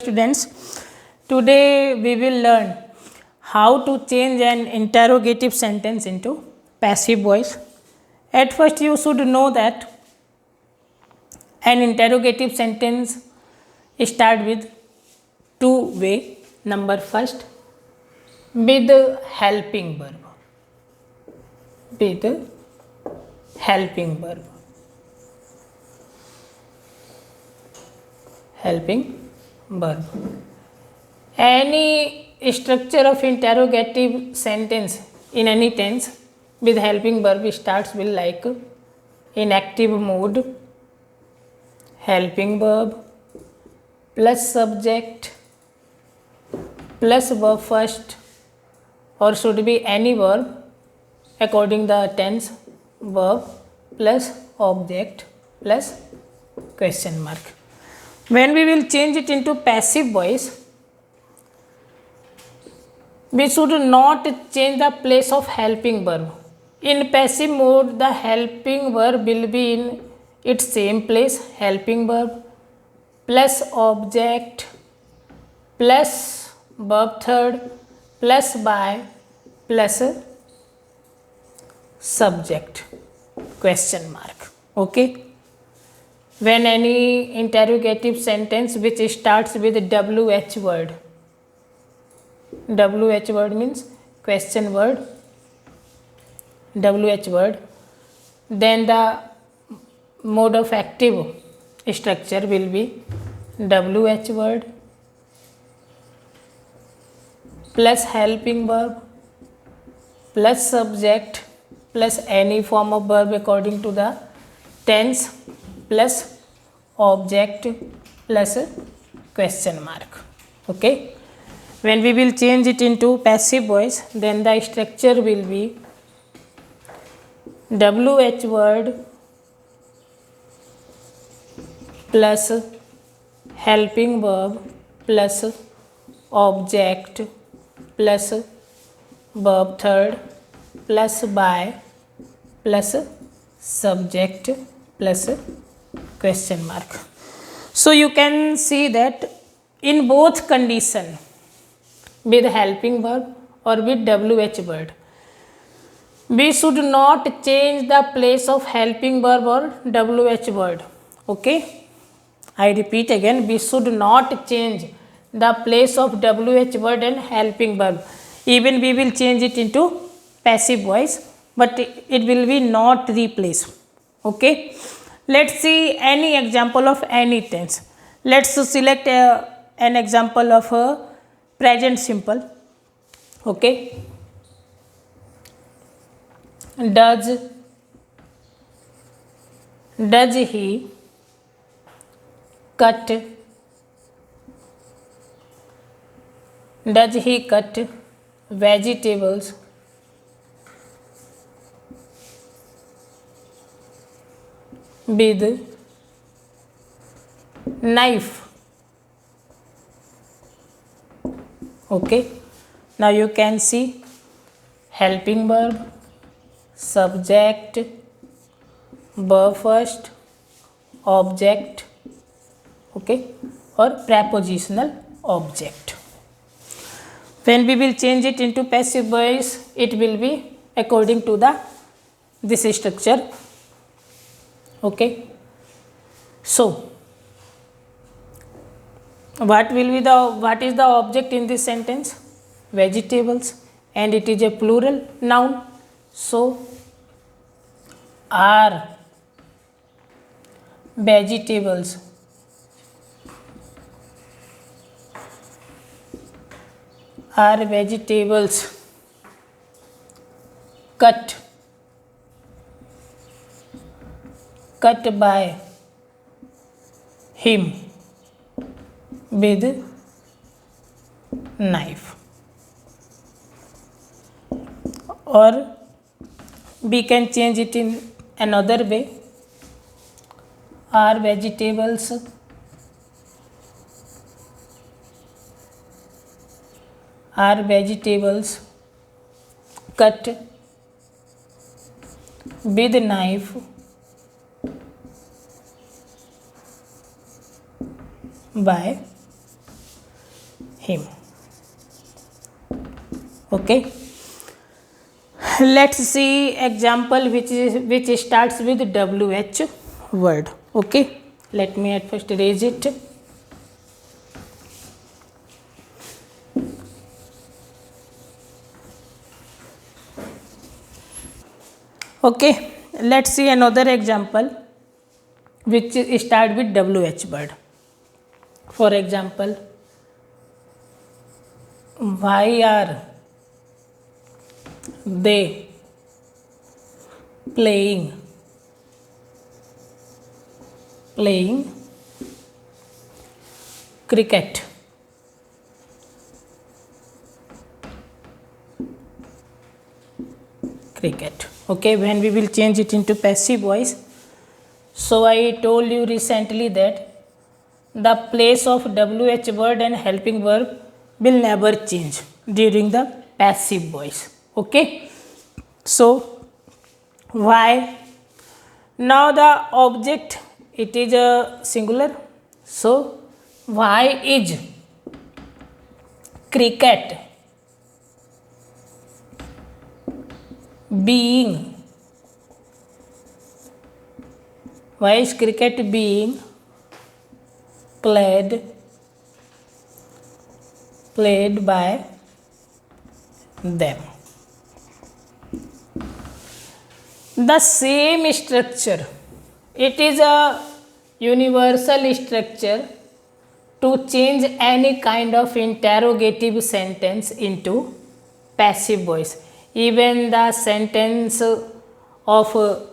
Students, today we will learn how to change an interrogative sentence into passive voice. At first, you should know that an interrogative sentence start with two way. Number first, with helping verb. With helping verb. Helping verb. Any structure of interrogative sentence in any tense with helping verb starts with like in active mode, helping verb plus subject plus verb first, or should be any verb according the tense, verb plus object plus question mark. When we will change it into passive voice, we should not change the place of helping verb. In passive mode, the helping verb will be in its same place, helping verb plus object plus verb third plus by plus subject question mark. Okay. When any interrogative sentence which starts with WH word, WH word means question word, WH word, then the mode of active structure will be WH word plus helping verb plus subject plus any form of verb according to the tense plus object plus question mark. Okay. When we will change it into passive voice, then the structure will be WH word plus helping verb plus object plus verb third plus by plus subject plus question mark. So you can see that in both condition, with helping verb or with WH word, we should not change the place of helping verb or WH word. Okay, I repeat again, we should not change the place of WH word and helping verb. Even we will change it into passive voice, but it will be not replace. Okay. Let's see any example of any tense. Let's select an example of a present simple. Okay. Does he cut vegetables with knife? Okay. Now you can see helping verb, subject, verb first, object, okay, or prepositional object. When we will change it into passive voice, it will be according to this structure. Okay. So what is the object in this sentence? Vegetables, and it is a plural noun. So are vegetables cut by him with knife? Or we can change it in another way. Are vegetables cut with knife by him. Okay, let's see example which starts with WH word. Okay, let me at first erase it. Okay, let's see another example which start with WH word. For example, why are they playing cricket? Okay, when we will change it into passive voice. So I told you recently that the place of WH word and helping verb will never change during the passive voice. Okay, so why? Now the object, it is a singular. So why is cricket being played by them? The same structure, it is a universal structure to change any kind of interrogative sentence into passive voice. Even the sentence of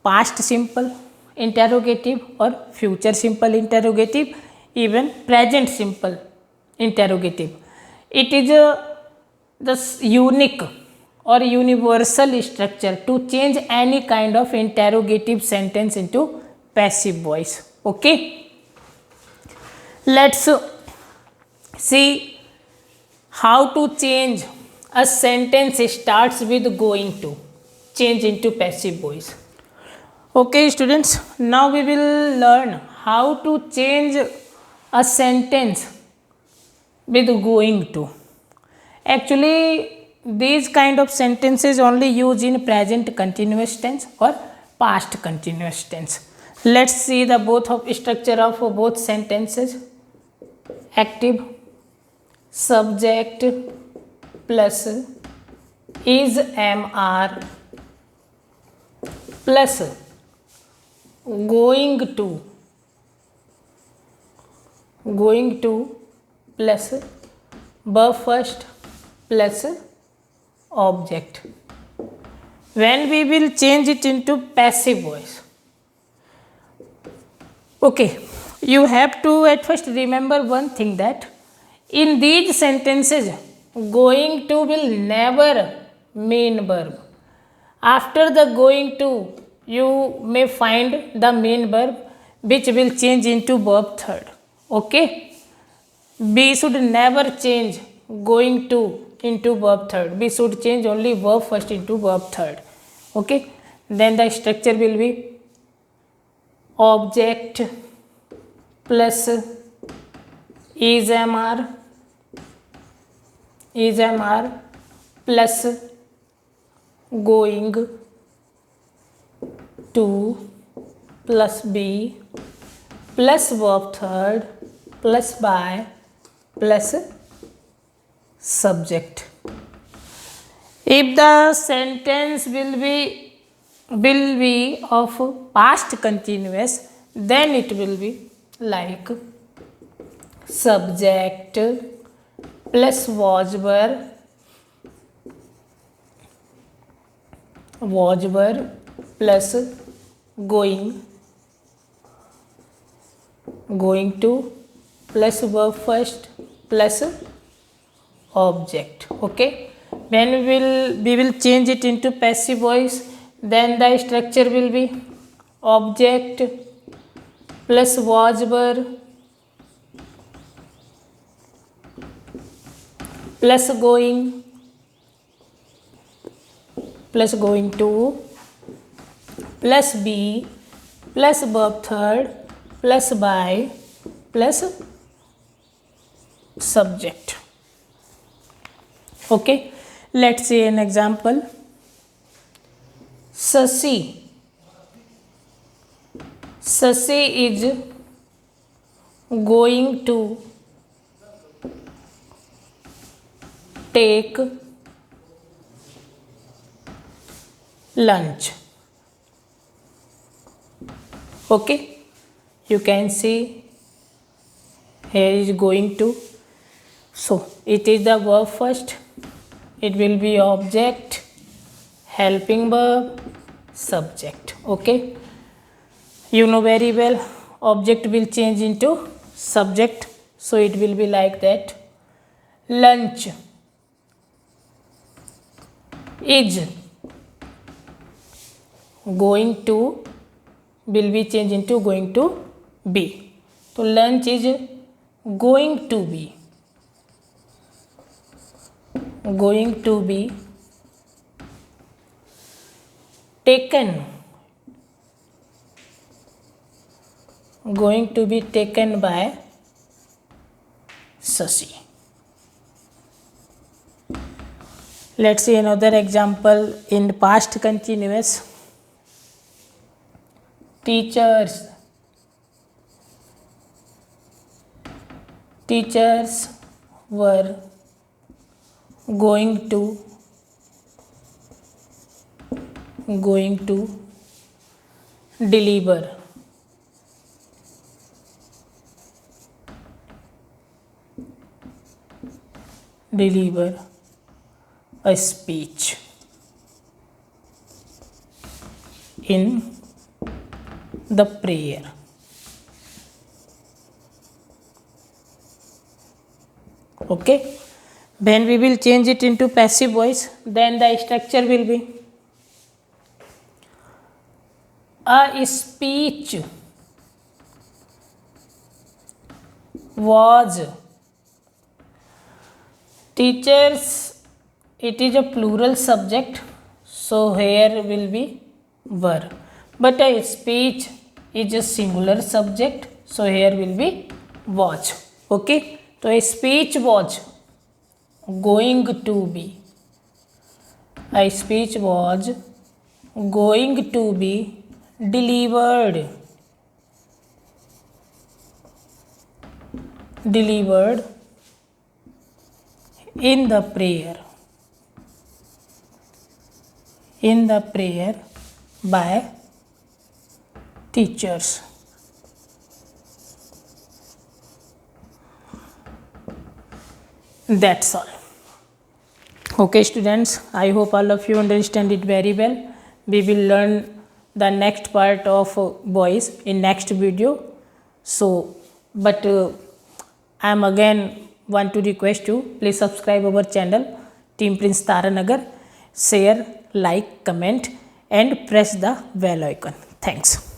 past simple interrogative or future simple interrogative, even present simple interrogative, it is this unique or universal structure to change any kind of interrogative sentence into passive voice. Okay, let's see how to change a sentence starts with going to, change into passive voice. Okay students, now we will learn how to change a sentence with going to. Actually, these kind of sentences only use in present continuous tense or past continuous tense. Let's see the both of structure of both sentences. Active, subject plus is am plus going to plus verb first plus object. When we will change it into passive voice, okay, you have to at first remember one thing, that in these sentences going to will never mean verb. After the going to, you may find the main verb which will change into verb third. Okay, we should never change going to into verb third. We should change only verb first into verb third. Okay, then the structure will be object plus is mr plus going to plus be plus verb third plus by plus subject. If the sentence will be of past continuous, then it will be like subject plus was were plus going to plus verb first plus object. Okay, when we will change it into passive voice, then the structure will be object plus was were plus going to plus be plus verb third plus by plus subject. Okay, let's see an example. Sasi is going to take lunch. Okay, you can see here is going to, so it is the verb first, it will be object, helping verb, subject. Okay, you know very well object will change into subject, so it will be like that. Lunch is going to will be changed into going to be. So lunch is going to be taken by Sasi. Let's see another example in past continuous. Teachers were going to deliver a speech in the prayer. Okay, when we will change it into passive voice, then the structure will be a speech was. Teachers, it is a plural subject, so here will be were, but a speech is a singular subject, so here will be was. Okay, so a speech was going to be, a speech was going to be delivered in the prayer by teachers. That's all. Okay students, I hope all of you understand it very well. We will learn the next part of voice in next video. So but I am again want to request you, please subscribe our channel Team Prince Taranagar, share, like, comment and press the bell icon. Thanks.